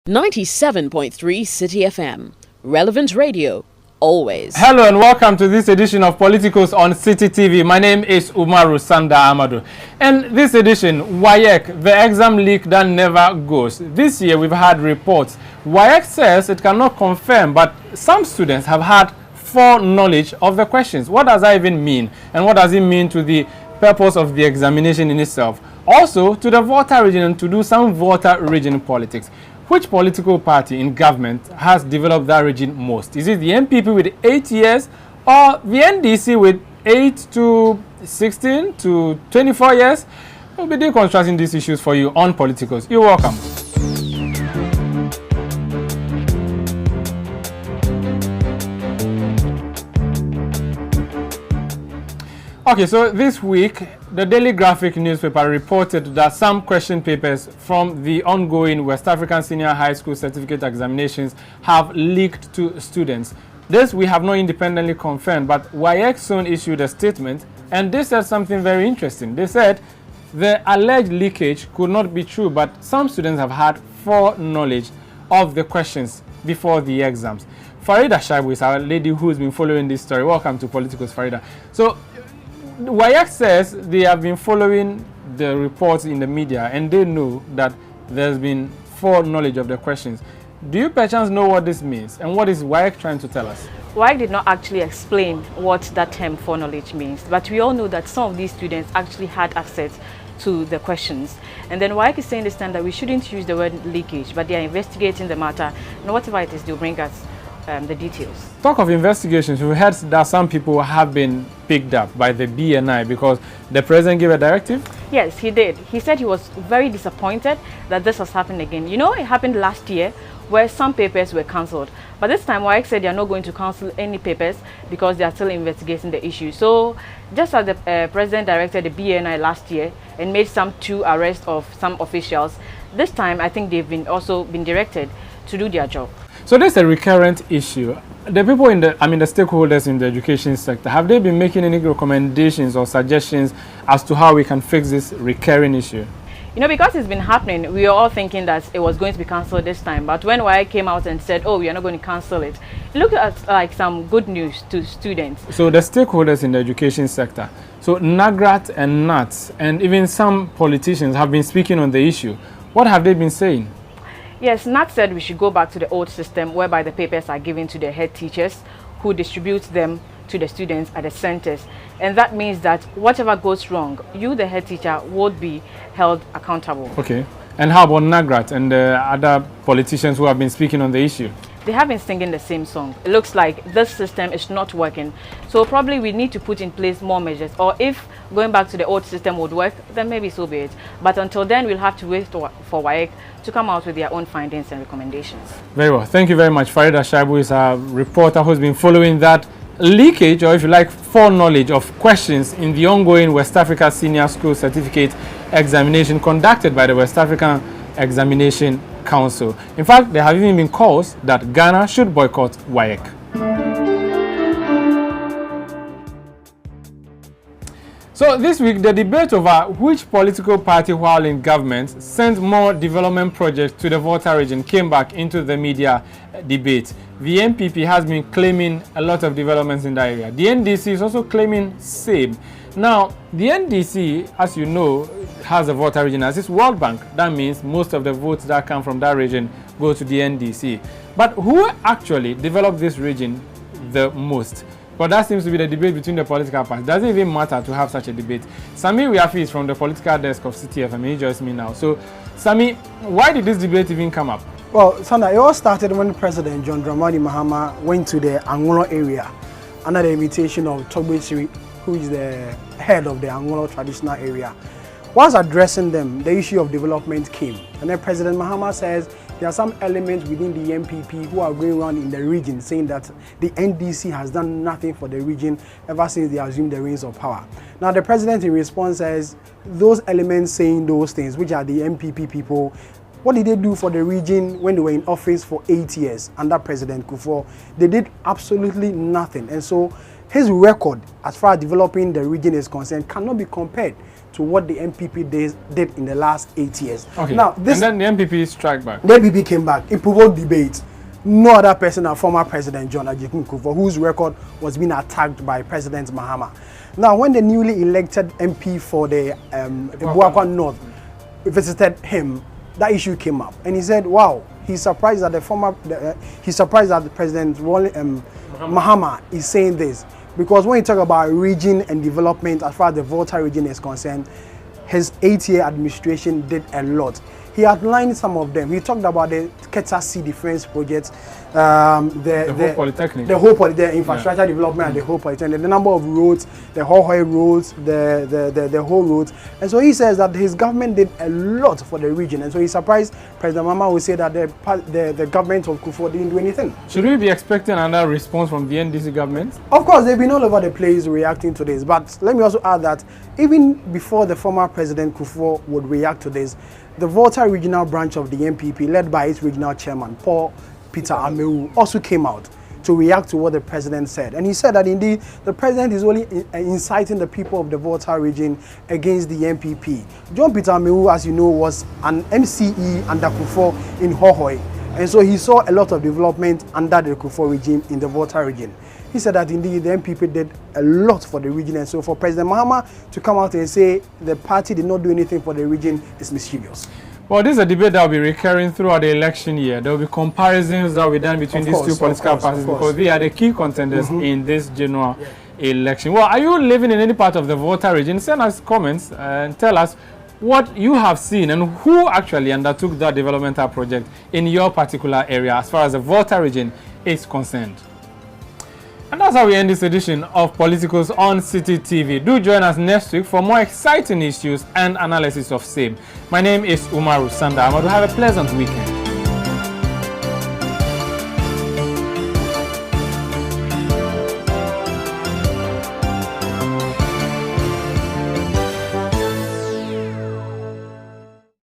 97.3 Citi FM. Relevant radio, always. Hello and welcome to this edition of Politicos on Citi TV. My name is Umaru Sanda Amadu. And this edition, WAEC, the exam leak that never goes. This year we've had reports. WAEC says it cannot confirm, but some students have had foreknowledge of the questions. What does that even mean? And what does it mean to the purpose of the examination in itself? Also, to the Volta Region and to do some Volta Region politics. Which political party in government has developed that region most? Is it the MPP with 8 years or the NDC with 8 to 16 to 24 years? We'll be deconstructing these issues for you on Politicos. You're welcome. Okay, so this week, the Daily Graphic newspaper reported that some question papers from the ongoing West African Senior High School Certificate examinations have leaked to students. This we have not independently confirmed, but WAEC soon issued a statement, and they said something very interesting. They said the alleged leakage could not be true, but some students have had foreknowledge of the questions before the exams. Farida Shaibu is our lady who's been following this story. Welcome to Politicos, Farida. So, WAEC says they have been following the reports in the media and they know that there's been foreknowledge of the questions. Do you perchance know what this means and what is WAEC trying to tell us? WAEC did not actually explain what that term foreknowledge means, but we all know that some of these students actually had access to the questions. And then WAEC is saying this time that we shouldn't use the word leakage, but they are investigating the matter, and whatever it is, they'll bring us the details. Talk of investigations, we heard that some people have been picked up by the BNI because the president gave a directive? Yes, he did. He said he was very disappointed that this has happened again. You know, it happened last year where some papers were cancelled. But this time, WAEC said they are not going to cancel any papers because they are still investigating the issue. So, just as the president directed the BNI last year and made some 2 arrests of some officials, this time I think they've also been directed to do their job. So there's a recurrent issue. The people the stakeholders in the education sector, have they been making any recommendations or suggestions as to how we can fix this recurring issue? You know, because it's been happening, we are all thinking that it was going to be cancelled this time. But when WAEC came out and said, oh, we are not going to cancel it, it looked like some good news to students. So the stakeholders in the education sector, so NAGRAT and NATS, and even some politicians have been speaking on the issue. What have they been saying? Yes, Nat said we should go back to the old system whereby the papers are given to the head teachers who distribute them to the students at the centers. And that means that whatever goes wrong, you, the head teacher, would be held accountable. Okay. And how about Nagrat and the other politicians who have been speaking on the issue? They have been singing the same song. It looks like this system is not working. So probably we need to put in place more measures. Or if going back to the old system would work, then maybe so be it. But until then, we'll have to wait for WAEC to come out with their own findings and recommendations. Very well. Thank you very much. Farida Shaibu is a reporter who's been following that leakage, or if you like, foreknowledge of questions in the ongoing West Africa Senior School Certificate examination conducted by the West African Examination Council. In fact, there have even been calls that Ghana should boycott WAEC. So this week, the debate over which political party while in government sent more development projects to the Volta region came back into the media debate. The MPP has been claiming a lot of developments in that area. The NDC is also claiming same. Now, the NDC, as you know, has a Volta region as its World Bank. That means most of the votes that come from that region go to the NDC. But who actually developed this region the most? But that seems to be the debate between the political parties. Does it even matter to have such a debate? Sami Wiafi is from the political desk of Citi FM. He joins me now. So, Sami, why did this debate even come up? Well, Sanda, it all started when President John Dramani Mahama went to the Angolo area under the invitation of Togbechiri, who is the head of the Angolo traditional area. Once addressing them, the issue of development came. And then President Mahama says there are some elements within the MPP who are going around in the region saying that the NDC has done nothing for the region ever since they assumed the reins of power. Now the president in response says those elements saying those things, which are the MPP people, what did they do for the region when they were in office for 8 years under President Kufuor? They did absolutely nothing. And so his record as far as developing the region is concerned cannot be compared to what the MPP did in the last 8 years. Okay. Now, and then the MPP struck back. The MPP came back. It provoked debate. No other person than former President John Ajikun Kufuor, whose record was being attacked by President Mahama. Now, when the newly elected MP for the Ebuakwa North visited him, that issue came up, and he said, "Wow, he's surprised that he's surprised that the President Mahama is saying this, because when you talk about region and development, as far as the Volta region is concerned, his 8-year administration did a lot." He outlined some of them. He talked about the Keta Sea Defense Project, the whole Polytechnic, the infrastructure development, and the whole Polytechnic, the number of roads, the Hohoi roads, the whole roads. And so he says that his government did a lot for the region. And so he's surprised President Mahama will say that the government of Kufuor didn't do anything. Should we be expecting another response from the NDC government? Of course, they've been all over the place reacting to this. But let me also add that even before the former President Kufuor would react to this, the Volta regional branch of the MPP, led by its regional chairman, Paul Peter Amewu, also came out to react to what the president said. And he said that indeed the president is only inciting the people of the Volta region against the MPP. John Peter Amewu, as you know, was an MCE under Kufuor in Hohoi. And so he saw a lot of development under the Kufuor regime in the Volta region. He said that indeed the MPP did a lot for the region, and so for President Mahama to come out and say the party did not do anything for the region is mischievous. Well, this is a debate that will be recurring throughout the election year. There will be comparisons that will be done between these two political parties, because they are the key contenders in this general election. Well, are you living in any part of the Volta region? Send us comments and tell us what you have seen and who actually undertook that developmental project in your particular area as far as the Volta region is concerned. And that's how we end this edition of Politicos on Citi TV. Do join us next week for more exciting issues and analysis of same. My name is Umaru Sanda Amadu. Have a pleasant weekend.